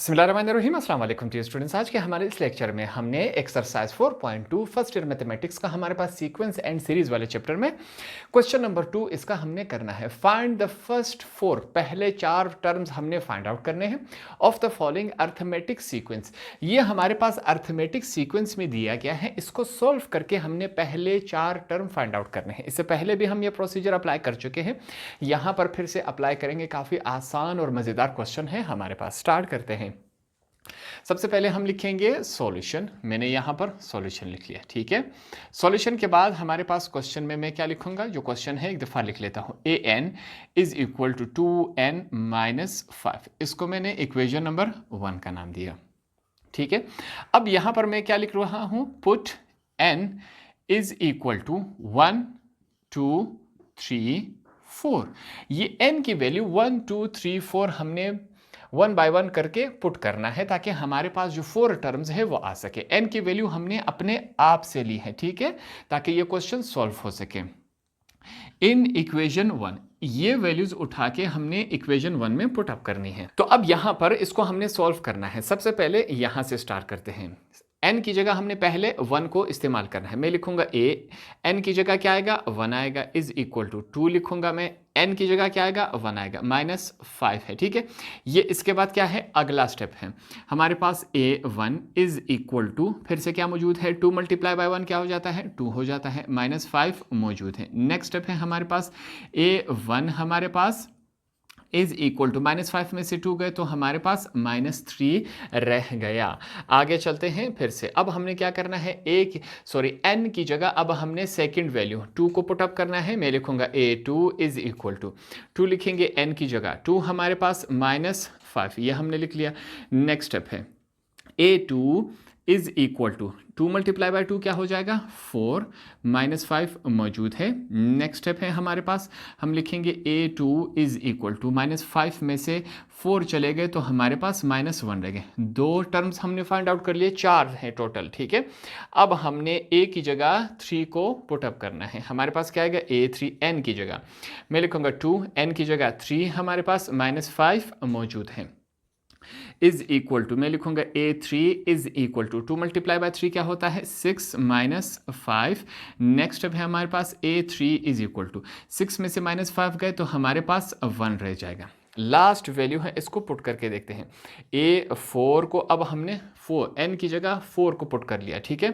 बिस्मिल्लाहिर्रहमानिर्रहीम, अस्सलाम वालेकुम डियर स्टूडेंट्स। आज के हमारे इस लेक्चर में हमने एक्सरसाइज 4.2 फर्स्ट ईयर मैथमेटिक्स का हमारे पास सीक्वेंस एंड सीरीज वाले चैप्टर में क्वेश्चन नंबर 2 इसका हमने करना है। फाइंड द फर्स्ट फोर, पहले चार टर्म्स हमने फाइंड आउट करने हैं of the following arithmetic sequence. ये हमारे पास अर्थमेटिक सीक्वेंस में दिया गया है, इसको सोल्व करके हमने पहले चार टर्म फाइंड आउट करने हैं। इससे पहले भी हम ये प्रोसीजर अप्लाई कर चुके हैं, यहाँ पर फिर से अप्लाई करेंगे। काफ़ी आसान और मज़ेदार क्वेश्चन है हमारे पास। स्टार्ट करते हैं। सबसे पहले हम लिखेंगे सॉल्यूशन। मैंने यहां पर सॉल्यूशन लिख लिया, ठीक है। सॉल्यूशन के बाद हमारे पास क्वेश्चन में मैं क्या लिखूंगा, जो क्वेश्चन है एक दफा लिख लेता हूं। A n is equal to 2n minus 5, इसको मैंने इक्वेशन नंबर 1 का नाम दिया, ठीक है। अब यहां पर मैं क्या लिख रहा हूं, put n is equal to 1 2 3 4। ये n की वैल्यू 1 2 3 4 हमने 1 बाय 1 करके पुट करना है, ताकि हमारे पास जो 4 टर्म्स है वो आ सके। n की वैल्यू हमने अपने आप से ली है, ठीक है, ताकि ये क्वेश्चन सॉल्व हो सके। इन इक्वेशन 1 ये वैल्यूज उठा के हमने इक्वेशन 1 में पुट अप करनी है। तो अब यहां पर इसको हमने सॉल्व करना है। सबसे पहले यहां से स्टार्ट करते हैं। n की जगह हमने पहले 1 को इस्तेमाल करना है। मैं लिखूंगा a, n की जगह क्या आएगा 1 आएगा, इज इक्वल टू 2 लिखूंगा मैं, n की जगह क्या आएगा 1 आएगा, माइनस 5 है, ठीक है। ये इसके बाद क्या है, अगला स्टेप है हमारे पास a1 इज इक्वल टू, फिर से क्या मौजूद है, 2 मल्टीप्लाई बाय 1 क्या हो जाता है 2 हो जाता है, माइनस 5 मौजूद है। नेक्स्ट स्टेप है हमारे पास a1 हमारे पास इज इक्वल टू, माइनस 5 में से 2 गए तो हमारे पास माइनस 3 रह गया। आगे चलते हैं फिर से। अब हमने क्या करना है, n की जगह अब हमने सेकंड वैल्यू 2 को पुट अप करना है। मैं लिखूंगा a2 इज इक्वल टू 2 लिखेंगे n की जगह, 2 हमारे पास माइनस 5, ये हमने लिख लिया। नेक्स्ट स्टेप है a2 is equal to 2 multiply by 2 क्या हो जाएगा 4, माइनस 5 मौजूद है। नेक्स्ट स्टेप है हमारे पास, हम लिखेंगे a2 is equal to, minus 5 में से 4 चले गए तो हमारे पास माइनस 1 रह गए। 2 टर्म्स हमने फाइंड आउट कर लिए, 4 है टोटल, ठीक है। अब हमने a की जगह 3 को पुट अप करना है। हमारे पास क्या आएगा a3, n की जगह मैं लिखूंगा 2, n की जगह 3, हमारे पास माइनस 5 मौजूद है, इज इक्वल टू, मैं लिखूंगा a3 is equal to 2 multiply by 3 क्या होता है 6 माइनस 5। नेक्स्ट स्टेप है हमारे पास a3 इज इक्वल टू 6 में से माइनस 5 गए तो हमारे पास 1 रह जाएगा। लास्ट वैल्यू है, इसको पुट करके देखते हैं। a4 को अब हमने 4 n की जगह 4 को पुट कर लिया, ठीक है।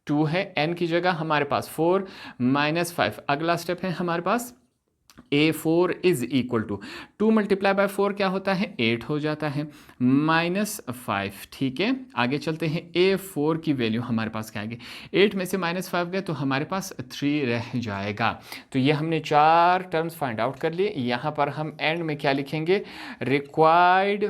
2 है, n की जगह हमारे पास 4 माइनस 5। अगला स्टेप है हमारे पास a4 is equal to 2 multiply by 4 क्या होता है 8 हो जाता है, माइनस 5, ठीक है। आगे चलते हैं, a4 की वैल्यू हमारे पास क्या आएगी, 8 में से माइनस 5 गए तो हमारे पास 3 रह जाएगा। तो ये हमने 4 टर्म्स फाइंड आउट कर लिए। यहाँ पर हम एंड में क्या लिखेंगे, रिक्वायर्ड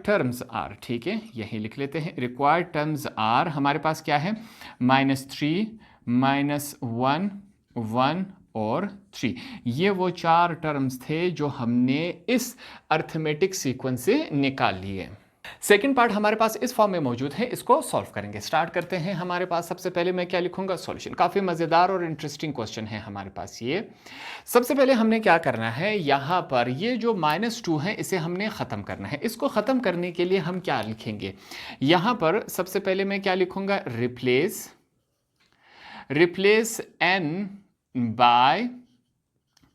टर्म्स आर, ठीक है, यही लिख लेते हैं। रिक्वायर्ड टर्म्स आर हमारे पास क्या है, -3 -1 1 और 3। ये वो 4 टर्म्स थे जो हमने इस अर्थमेटिक सीक्वेंस से निकाल लिए। सेकंड पार्ट हमारे पास इस फॉर्म में मौजूद है, इसको सॉल्व करेंगे। स्टार्ट करते हैं। हमारे पास सबसे पहले मैं क्या लिखूंगा, सॉल्यूशन। काफी मजेदार और इंटरेस्टिंग क्वेश्चन है हमारे पास ये। सबसे पहले हमने क्या करना है, यहां पर ये जो -2 है इसे हमने खत्म करना है। इसको खत्म करने के लिए हम क्या लिखेंगे, यहां पर सबसे पहले मैं क्या लिखूंगा, replace n by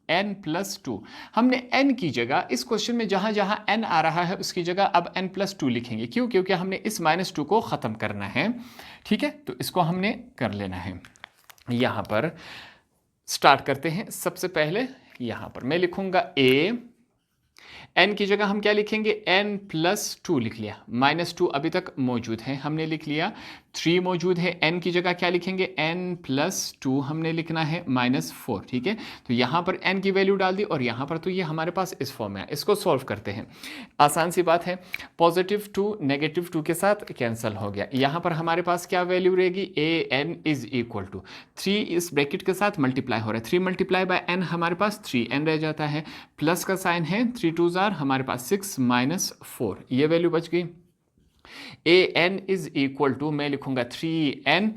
n plus 2। हमने n की जगह इस क्वेश्चन में जहां जहां n आ रहा है उसकी जगह अब n प्लस 2 लिखेंगे। क्यों, क्योंकि हमने इस -2 को ख़त्म करना है, ठीक है। तो इसको हमने कर लेना है। यहां पर स्टार्ट करते हैं। सबसे पहले यहां पर मैं लिखूंगा n की जगह हम क्या लिखेंगे, n प्लस 2 लिख लिया, -2 अभी तक मौजूद है, हमने लिख लिया। 3 मौजूद है, n की जगह क्या लिखेंगे, n प्लस 2 हमने लिखना है, -4, ठीक है। तो यहाँ पर n की वैल्यू डाल दी और यहाँ पर तो ये हमारे पास इस फॉर्म में है। इसको सॉल्व करते हैं, आसान सी बात है। +2 -2 के साथ कैंसिल हो गया। यहाँ पर हमारे पास क्या वैल्यू रहेगी, an इज इक्वल टू 3 इस ब्रैकेट के साथ मल्टीप्लाई हो रहा है, 3 मल्टीप्लाई बाय n हमारे पास 3n रह जाता है, प्लस का साइन है, 3 2 हमारे पास 6 -4, ये वैल्यू बच गई। an इज इक्वल टू, मैं लिखूंगा 3n,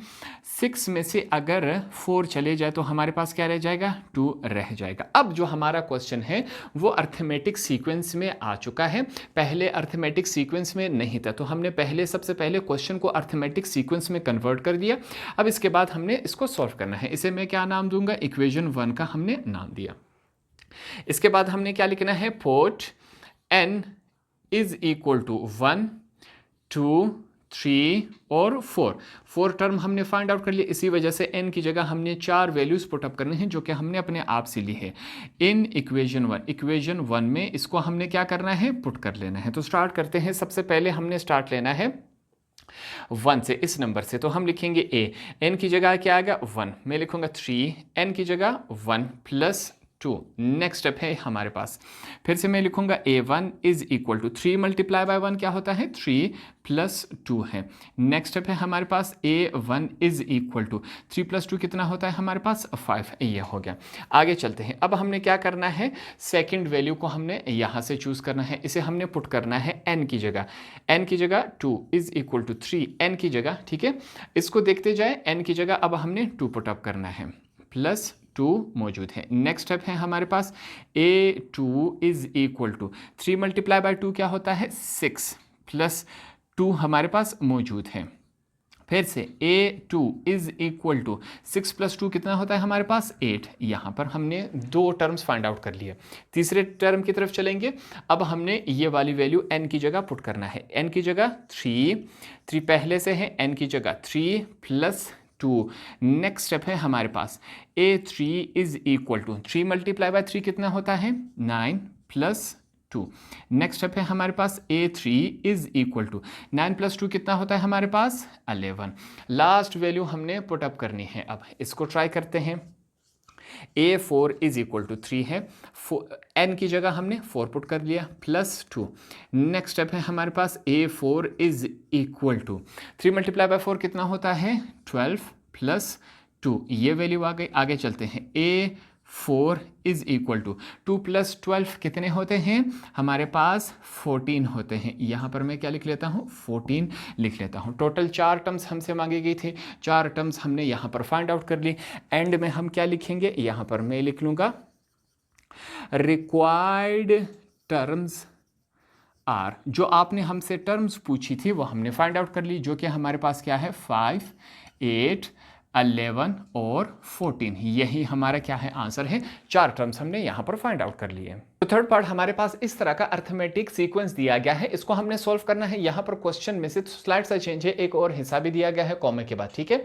6 में से अगर 4 चले जाए तो हमारे पास क्या रह जाएगा, 2 रह जाएगा। अब जो हमारा क्वेश्चन है वो अर्थमेटिक सीक्वेंस में आ चुका है, पहले अर्थमेटिक सीक्वेंस में नहीं था, तो हमने सबसे पहले क्वेश्चन को अर्थमेटिक सीक्वेंस में कन्वर्ट कर दिया। अब इसके बाद हमने इसको सॉल्व करना है। इसे मैं क्या नाम दूंगा, इक्वेशन 1 का हमने नाम दिया। इसके बाद हमने क्या लिखना है, put n is equal to 1, 2, 3 और 4 टर्म हमने फाइंड आउट कर लिए। इसी वजह से n की जगह हमने 4 वैल्यूज पुट अप करने हैं जो कि हमने अपने आप से ली है इन इक्वेशन 1 में। इसको हमने क्या करना है, पुट कर लेना है। तो स्टार्ट करते हैं। सबसे पहले हमने स्टार्ट लेना है 1 से, इस नंबर से। तो हम लिखेंगे a, n की जगह क्या आएगा 1, मैं लिखूंगा 3, n की जगह 1 प्लस 2। नेक्स्ट स्टेप है हमारे पास, फिर से मैं लिखूंगा a1 is equal to 3 multiply by 1 क्या होता है, 3 प्लस 2 है। नेक्स्ट स्टेप है हमारे पास a1 is equal to 3 plus 2 कितना होता है हमारे पास, 5। ये हो गया। आगे चलते हैं। अब हमने क्या करना है, सेकंड वैल्यू को हमने यहां से चूज करना है। इसे हमने पुट करना है n की जगह 2 इज इक्वल टू 3 n की जगह, ठीक है। इसको देखते जाए, n की जगह अब हमने 2 पुट अप करना है, प्लस 2 मौजूद है। नेक्स्ट स्टेप है हमारे पास a2 is equal to 3 multiply by 2 क्या होता है, 6 प्लस 2 हमारे पास मौजूद है। फिर से a2 is equal to 6 plus 2 कितना होता है हमारे पास, 8। यहाँ पर हमने 2 टर्म्स फाइंड आउट कर लिए। तीसरे टर्म की तरफ चलेंगे। अब हमने ये वाली वैल्यू n की जगह पुट करना है। n की जगह 3 पहले से है, n की जगह 3 प्लस 2। नेक्स्ट स्टेप है हमारे पास a3 is equal to 3 multiply by 3 कितना होता है, 9 प्लस 2। नेक्स्ट स्टेप है हमारे पास a3 is equal to 9 plus 2 कितना होता है हमारे पास, 11। लास्ट वैल्यू हमने पुट अप करनी है। अब इसको ट्राई करते हैं। a4 इज इक्वल टू 3 है, n की जगह हमने 4 पुट कर लिया, प्लस 2। नेक्स्ट स्टेप है हमारे पास a4 is equal to 3 multiply by 4 कितना होता है, 12 प्लस 2। ये वैल्यू आ गई। आगे चलते हैं। a4 is equal to 2 plus 12 कितने होते हैं हमारे पास, 14 होते हैं। यहाँ पर मैं क्या लिख लेता हूँ, 14 लिख लेता हूँ। टोटल 4 टर्म्स हमसे मांगे गई थी, 4 टर्म्स हमने यहाँ पर फाइंड आउट कर ली। एंड में हम क्या लिखेंगे, यहाँ पर मैं लिख लूँगा रिक्वायर्ड टर्म्स आर। जो आपने हमसे टर्म्स पूछी थी वो हमने फाइंड आउट कर ली, जो कि हमारे पास क्या है, 5, 8, 11 और 14। यही हमारा क्या है, आंसर है। 4 टर्म्स हमने यहाँ पर फाइंड आउट कर लिए। तो थर्ड पार्ट हमारे पास इस तरह का अर्थमेटिक सीक्वेंस दिया गया है, इसको हमने सॉल्व करना है। यहाँ पर क्वेश्चन में से स्लाइड सा चेंज है, एक और हिस्सा भी दिया गया है कॉमे के बाद, ठीक है।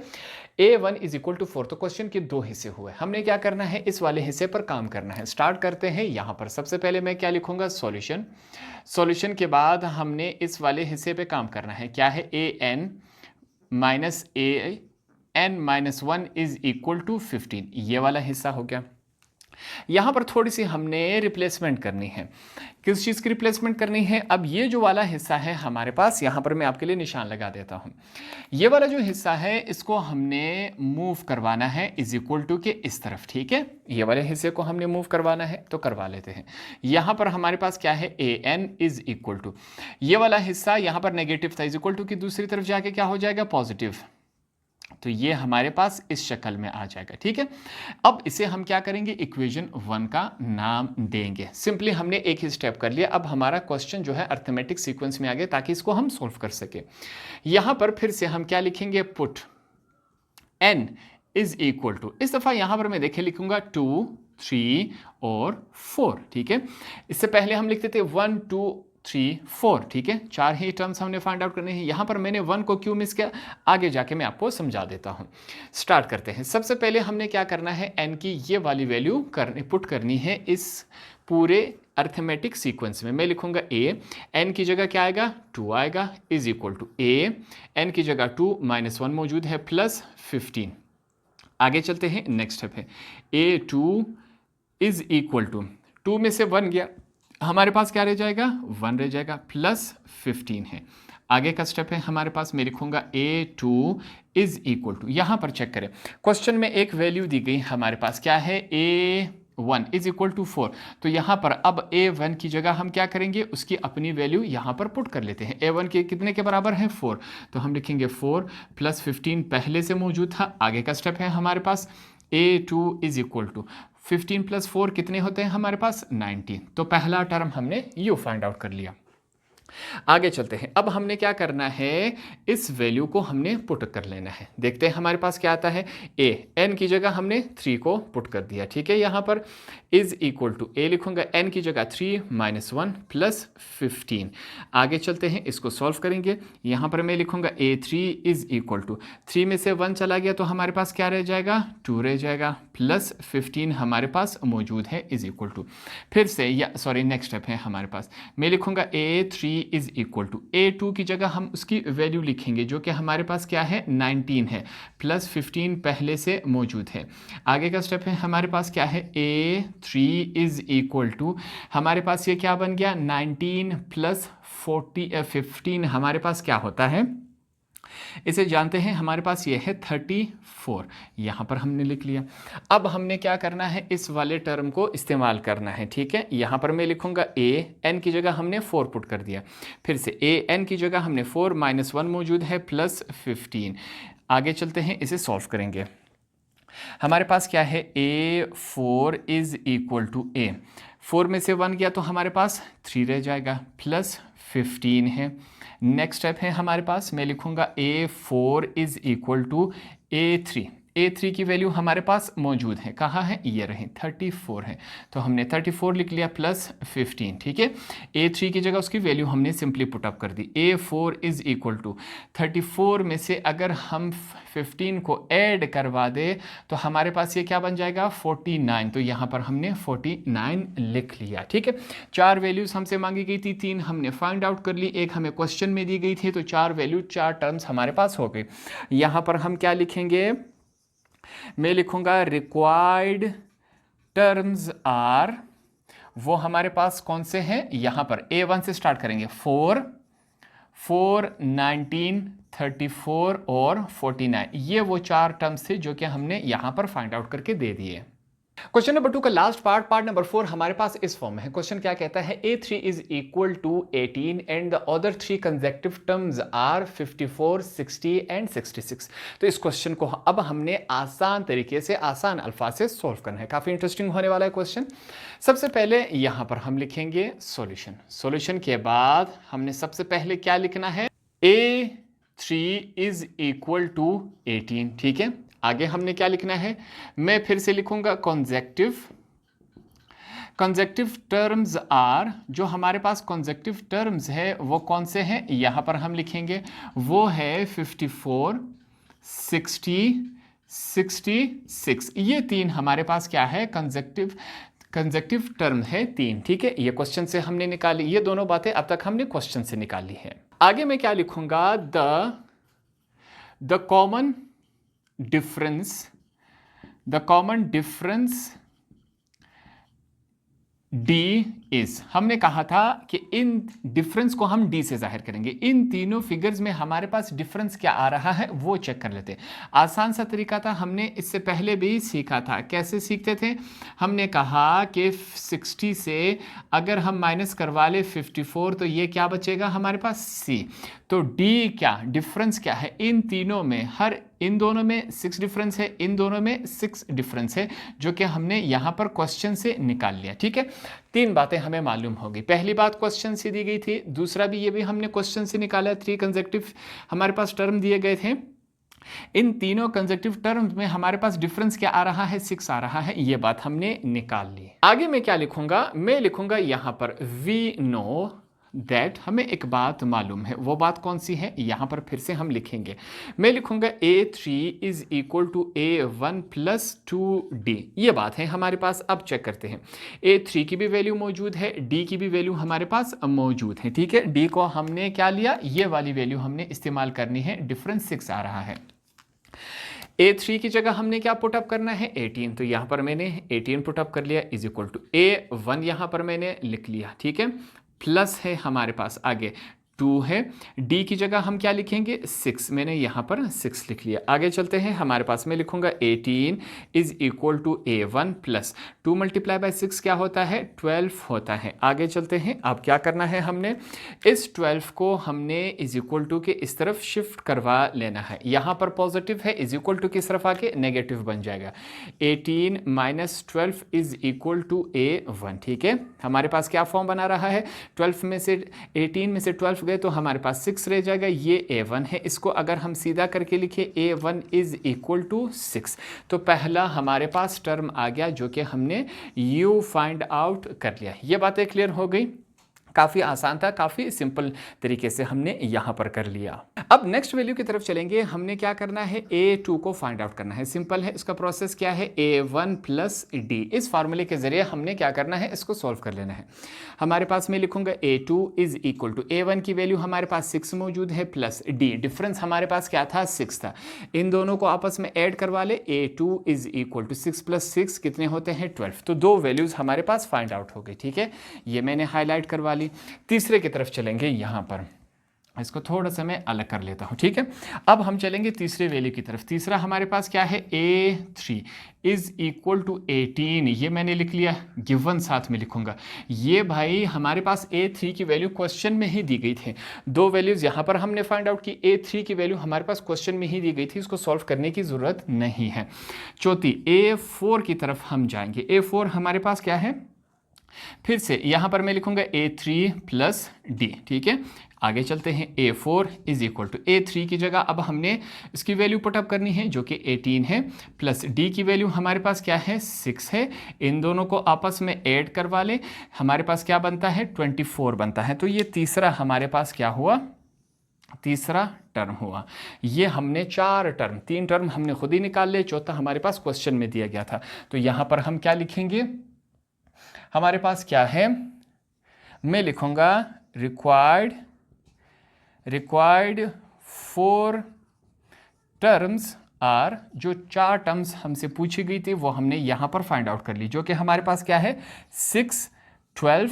a1 इज इक्वल टू 4, तो क्वेश्चन के 2 हिस्से हुए। हमने क्या करना है, इस वाले हिस्से पर काम करना है। स्टार्ट करते हैं। यहाँ पर सबसे पहले मैं क्या लिखूंगा, सॉल्यूशन के बाद हमने इस वाले हिस्से पे काम करना है। क्या है, n-1 इज इक्वल टू 15। ये वाला हिस्सा हो गया। यहां पर थोड़ी सी हमने रिप्लेसमेंट करनी है। किस चीज़ की रिप्लेसमेंट करनी है, अब ये जो वाला हिस्सा है हमारे पास, यहां पर मैं आपके लिए निशान लगा देता हूं। ये वाला जो हिस्सा है इसको हमने मूव करवाना है इज इक्वल टू के इस तरफ, ठीक है। ये वाले हिस्से को हमने मूव करवाना है, तो करवा लेते हैं। यहां पर हमारे पास क्या है, an इज इक्वल टू, ये वाला हिस्सा यहां पर नेगेटिव था, इज इक्वल टू की दूसरी तरफ जाके क्या हो जाएगा, पॉजिटिव। तो ये हमारे पास इस शक्ल में आ जाएगा, ठीक है। अब इसे हम क्या करेंगे, इक्वेशन 1 का नाम देंगे। सिंपली हमने एक ही स्टेप कर लिया। अब हमारा क्वेश्चन जो है अर्थमेटिक सीक्वेंस में आ गया, ताकि इसको हम सोल्व कर सके। यहां पर फिर से हम क्या लिखेंगे, put n is equal to, इस दफा यहां पर मैं देखे लिखूंगा 2, 3 और 4, ठीक है। इससे पहले हम लिखते थे 1, 2, 3, 4, ठीक है। 4 ही टर्म्स हमने फाइंड आउट करने हैं। यहां पर मैंने 1 को क्यों मिस किया, आगे जाके मैं आपको समझा देता हूं। स्टार्ट करते हैं। सबसे पहले हमने क्या करना है, n की ये वाली वैल्यू पुट करनी है इस पूरे अर्थमेटिक सीक्वेंस में। मैं लिखूंगा a, n की जगह क्या आएगा, 2 आएगा, is equal to a, n की जगह 2 -1 मौजूद है, प्लस 15। आगे चलते हैं। नेक्स्ट स्टेप है a2 इज इक्वल टू 2 में से 1 गया, हमारे पास क्या रह जाएगा, 1 रह जाएगा, प्लस 15 है। आगे का स्टेप है हमारे पास, मैं लिखूंगा a2 इज इक्वल टू, यहां पर चेक करें क्वेश्चन में एक वैल्यू दी गई हमारे पास, क्या है, 1 इज इक्वल टू 4। तो यहाँ पर अब a1 की जगह हम क्या करेंगे, उसकी अपनी वैल्यू यहाँ पर पुट कर लेते हैं। a1 के कितने के बराबर है 4, तो हम लिखेंगे 4 प्लस 15 पहले से मौजूद था। आगे का स्टेप है हमारे पास a2 is equal to 15 plus 4 कितने होते हैं हमारे पास 19। तो पहला टर्म हमने यू फाइंड आउट कर लिया। आगे चलते हैं। अब हमने क्या करना है, इस वैल्यू को हमने पुट कर लेना है। देखते हैं हमारे पास क्या आता है। a n की जगह हमने 3 को पुट कर दिया, ठीक है। यहाँ पर इज इक्वल टू a लिखूंगा, n की जगह 3 माइनस 1 प्लस 15। आगे चलते हैं, इसको सॉल्व करेंगे। यहाँ पर मैं लिखूंगा a3 इज इक्वल टू 3 में से 1 चला गया तो हमारे पास क्या रह जाएगा 2 रह जाएगा, प्लस 15 हमारे पास मौजूद है इज इक्वल टू, फिर से या सॉरी नेक्स्ट स्टेप है हमारे पास, मैं लिखूंगा a3 is equal to a2 की जगह हम उसकी वैल्यू लिखेंगे जो कि हमारे पास क्या है 19 है, प्लस 15 पहले से मौजूद है। आगे का स्टेप है हमारे पास क्या है a3 इज इक्वल टू, हमारे पास ये क्या बन गया 19 प्लस 15 हमारे पास क्या होता है, इसे जानते हैं हमारे पास ये है 34, यहाँ पर हमने लिख लिया। अब हमने क्या करना है, इस वाले टर्म को इस्तेमाल करना है, ठीक है। यहाँ पर मैं लिखूंगा a n की जगह हमने 4 पुट कर दिया, फिर से a n की जगह हमने 4 माइनस 1 मौजूद है प्लस 15। आगे चलते हैं, इसे सॉल्व करेंगे। हमारे पास क्या है a4 is equal to a, 4 में से 1 गया तो हमारे पास 3 रह जाएगा, प्लस 15 है। नेक्स्ट स्टेप है हमारे पास, मैं लिखूंगा a4 is equal to a3 की वैल्यू हमारे पास मौजूद है, कहाँ है, ये रहे 34 है, तो हमने 34 लिख लिया प्लस 15, ठीक है। a3 की जगह उसकी वैल्यू हमने सिंपली पुट अप कर दी। a4 इज इक्वल टू 34 में से अगर हम 15 को ऐड करवा दे तो हमारे पास ये क्या बन जाएगा 49, तो यहाँ पर हमने 49 लिख लिया, ठीक है। 4 वैल्यूज हमसे मांगी गई थी, 3 हमने फाइंड आउट कर ली, एक हमें क्वेश्चन में दी गई थी, तो 4 वैल्यू 4 टर्म्स हमारे पास हो गए। यहाँ पर हम क्या लिखेंगे, मैं लिखूंगा रिक्वायर्ड टर्म्स आर, वो हमारे पास कौन से हैं, यहां पर a1 से स्टार्ट करेंगे 4, 19, 34 और 49, ये वो 4 टर्म्स थे जो कि हमने यहां पर फाइंड आउट करके दे दिए। क्वेश्चन नंबर 2 का लास्ट पार्ट नंबर 4 हमारे पास इस फॉर्म में है। क्वेश्चन क्या कहता है, a3 is equal to 18 and the other 3 consecutive terms are 54, 60 and 66। तो इस क्वेश्चन को अब हमने आसान तरीके से, आसान अल्फाज से सॉल्व करना है। काफी इंटरेस्टिंग होने वाला है क्वेश्चन। सबसे पहले यहां पर हम लिखेंगे सॉल्यूशन। सॉल्यूशन के बाद हमने सबसे पहले क्या लिखना है, a3 इज इक्वल टू 18, ठीक है। आगे हमने क्या लिखना है, मैं फिर से लिखूंगा कंसेक्यूटिव टर्म्स आर, जो हमारे पास कंसेक्यूटिव टर्म्स है वो कौन से हैं, यहां पर हम लिखेंगे वो है 54, 60, 66, ये 3 हमारे पास क्या है कंसेक्यूटिव टर्म है 3, ठीक है। ये क्वेश्चन से हमने निकाली, ये दोनों बातें अब तक हमने क्वेश्चन से निकाली है। आगे मैं क्या लिखूंगा, the common difference D is, हमने कहा था कि इन डिफरेंस को हम D से जाहिर करेंगे। इन तीनों फिगर्स में हमारे पास डिफरेंस क्या आ रहा है वो चेक कर लेते हैं। आसान सा तरीका था, हमने इससे पहले भी सीखा था। कैसे सीखते थे, हमने कहा कि 60 से अगर हम माइनस करवा ले 54 तो ये क्या बचेगा हमारे पास C, तो D क्या डिफरेंस क्या है, इन तीनों में इन दोनों में 6 डिफरेंस है, इन दोनों में 6 डिफरेंस है, जो कि हमने यहां पर क्वेश्चन से निकाल लिया, ठीक है। 3 बातें हमें मालूम होगी। पहली बात क्वेश्चन से दी गई थी, दूसरा भी ये भी हमने क्वेश्चन से निकाला, 3 कंसेक्यूटिव हमारे पास टर्म दिए गए थे। इन तीनों कंसेक्यूटिव टर्म्स में हमारे पास डिफरेंस क्या आ रहा है 6 आ रहा है, ये बात हमने निकाल ली। आगे मैं क्या लिखूंगा, मैं लिखूंगा यहां पर वी नो दैट, हमें एक बात मालूम है, वो बात कौन सी है, यहां पर फिर से हम लिखेंगे। मैं लिखूंगा a3 is equal to a1 plus 2d, ये बात है हमारे पास। अब चेक करते हैं, a3 की भी वैल्यू मौजूद है, d की भी वैल्यू हमारे पास मौजूद है, ठीक है। d को हमने क्या लिया, ये वाली वैल्यू हमने इस्तेमाल करनी है, डिफरेंस 6 आ रहा है। a3 की जगह हमने क्या पुटअप करना है 18, तो यहां पर मैंने 18 पुटअप कर लिया, इज इक्वल टू a1 यहां पर मैंने लिख लिया, ठीक है। प्लस है हमारे पास आगे 2 है। डी की जगह हम क्या लिखेंगे 6, मैंने यहाँ पर 6 लिख लिया। आगे चलते हैं, हमारे पास में लिखूंगा 18 is equal to A1 plus 2 multiply by 6 क्या होता है 12 होता है। आगे चलते हैं, अब क्या करना है, हमने इस 12 को हमने इज इक्वल टू के इस तरफ शिफ्ट करवा लेना है। यहाँ पर पॉजिटिव है, इज इक्वल टू की तरफ आके नेगेटिव बन जाएगा। 18 minus 12 is equal to A1, ठीक है। हमारे पास क्या फॉर्म बना रहा है, 12 में से 18 में से 12 गए तो हमारे पास 6 रह जाएगा, ये A1 है। इसको अगर हम सीधा करके लिखे A1 इज इक्वल टू 6, तो पहला हमारे पास टर्म आ गया जो कि हमने U फाइंड आउट कर लिया। ये बातें क्लियर हो गई, काफ़ी आसान था, काफ़ी सिंपल तरीके से हमने यहाँ पर कर लिया। अब नेक्स्ट वैल्यू की तरफ चलेंगे, हमने क्या करना है A2 को फाइंड आउट करना है। सिंपल है, इसका प्रोसेस क्या है A1 प्लस डी, इस फार्मूले के जरिए हमने क्या करना है, इसको सॉल्व कर लेना है। हमारे पास मैं लिखूंगा A2 is equal to A1 की वैल्यू हमारे पास 6 मौजूद है प्लस डी, डिफरेंस हमारे पास क्या था 6 था, इन दोनों को आपस में ऐड करवा ले। A2 is equal to 6 plus 6 कितने होते हैं 12, तो दो वैल्यूज हमारे पास फाइंड आउट हो गई, ठीक है। ये मैंने हाईलाइट करवा ली। तीसरे की तरफ चलेंगे, यहां पर इसको थोड़ा सा मैं अलग कर लेता हूं, ठीक है। अब हम चलेंगे तीसरे वैल्यू की तरफ। तीसरा हमारे पास क्या है A3 इज इक्वल टू 18, ये मैंने लिख लिया, गिवन साथ में लिखूंगा। ये भाई हमारे पास A3 की वैल्यू क्वेश्चन में ही दी गई थी, दो वैल्यूज यहां पर हमने फाइंड आउट की, A3 की वैल्यू हमारे पास क्वेश्चन में ही दी गई थी, इसको सॉल्व करने की जरूरत नहीं है। चौथी A4 की तरफ हम जाएंगे। A4 हमारे पास क्या है, फिर से यहां पर मैं लिखूंगा A3 प्लस डी, ठीक है। आगे चलते हैं, A4 is equal to A3 की जगह अब हमने इसकी वैल्यू पुटअप करनी है जो कि 18 है, प्लस D की वैल्यू हमारे पास क्या है 6 है। इन दोनों को आपस में ऐड करवा ले, हमारे पास क्या बनता है 24 बनता है। तो ये तीसरा हमारे पास क्या हुआ, तीसरा टर्म हुआ। ये हमने 4 टर्म, 3 टर्म हमने खुद ही निकाल ले, चौथा हमारे पास क्वेश्चन में दिया गया था। तो यहां पर हम क्या लिखेंगे, हमारे पास क्या है, मैं लिखूंगा रिक्वायर्ड 4 टर्म्स आर, जो 4 टर्म्स हमसे पूछी गई थी वो हमने यहां पर फाइंड आउट कर ली, जो कि हमारे पास क्या है 6, 12,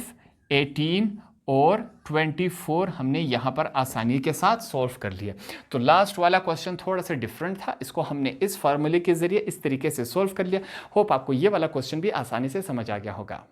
18 और 24 हमने यहाँ पर आसानी के साथ सॉल्व कर लिया। तो लास्ट वाला क्वेश्चन थोड़ा सा डिफरेंट था, इसको हमने इस फार्मूले के जरिए इस तरीके से सॉल्व कर लिया। होप आपको ये वाला क्वेश्चन भी आसानी से समझ आ गया होगा।